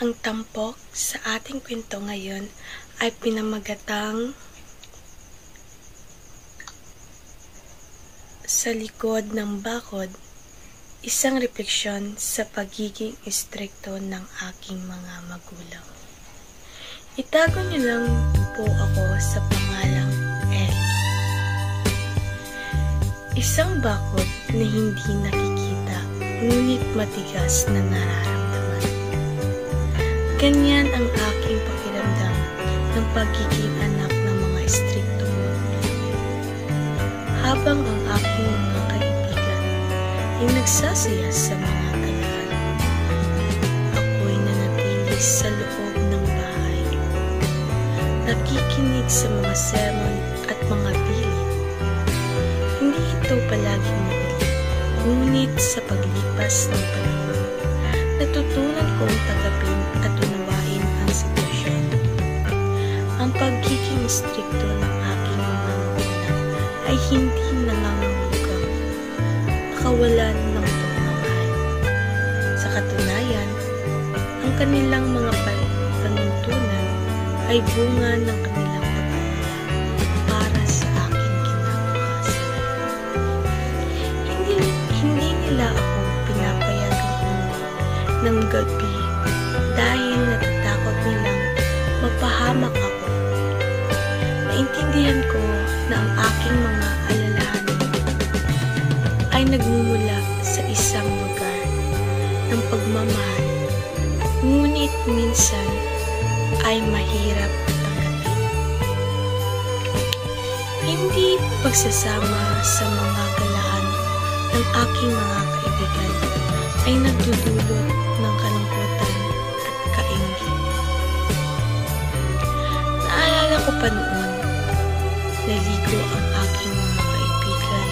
Ang tampok sa ating kwento ngayon ay pinamagatang sa likod ng bakod, isang refleksyon sa pagiging istrikto ng aking mga magulang. Itago niyo lang po ako sa pangalang L. Isang bakod na hindi nakikita, ngunit matigas na nararamdaman. Ganyan ang aking pakiramdam ng pagiging anak ng mga istriktong magulang. Habang ang aking mga kaibigan ay nagsasaya sa mga galaan, ako'y nanatili sa loob ng bahay, nakikinig sa mga sermon at mga bilin. Hindi ito palaging madali, ngunit sa paglipas ng panahon, natutunan kong tanggapin at unawain ang sitwasyon. Ang pagiging istrikto ng aking mga magulang ay hindi nangangahulugang makawalan ng pagmamahal. Sa katunayan, ang kanilang mga panuntunan ay bunga ng kanilang pagmamahal para sa aking kinabukasan. Hindi nila ako pinapayagang umuwi ng gabi dahil natatakot nilang mapahamak ako. Naintindihan ko na ang aking mga alalahanin ay nagmumula sa isang lugar ng pagmamahal, ngunit minsan ay mahirap tanggapin. Hindi pagsasama sa mga galaan ng aking mga kaibigan ay nagdudulot ng kalungkutan at kaingit. Naalala ko pa noon, naligo ang aking mga kaibigan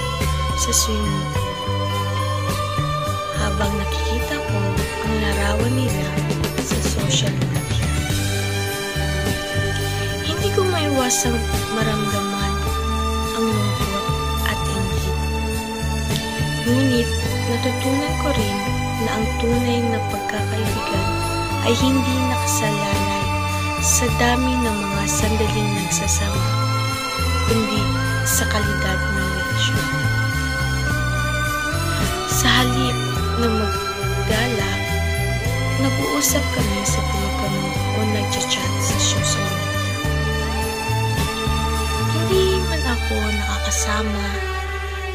sa swimming pool. Habang nakikita ko ang larawan nila sa social media, hindi ko maiwasang maramdaman ang lungkot at inggit. Ngunit natutunan ko rin na ang tunay na pagkakaibigan ay hindi nakasalalay sa dami ng mga sandaling nagsasama, kundi sa kalidad ng relasyon. Sa halip na maggala, nag-uusap kami sa telepono o nag-chat sa social media. Hindi man ako nakakasama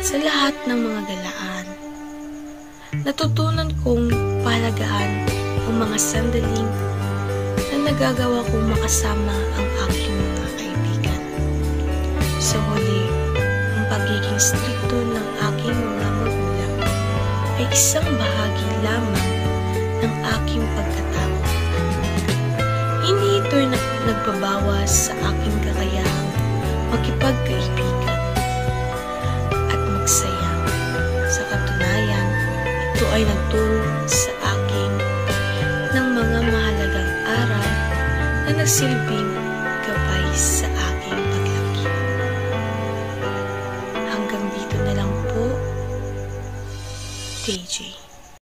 sa lahat ng mga galaan. Natutunan kong palagaan ang mga sandaling na nagagawa kong makasama ang aking mga kaibigan. Sa huli, ang pagiging strikto ng aking mga magulang ay isang bahagi lamang ng aking pagkatao. Hindi ito nagbabawas sa aking kakayahang makipagkaibigan at magsaya. Sa katunayan, ito ay nagturo sa akin ng mga mahalagang aral na nagsilbing gabay sa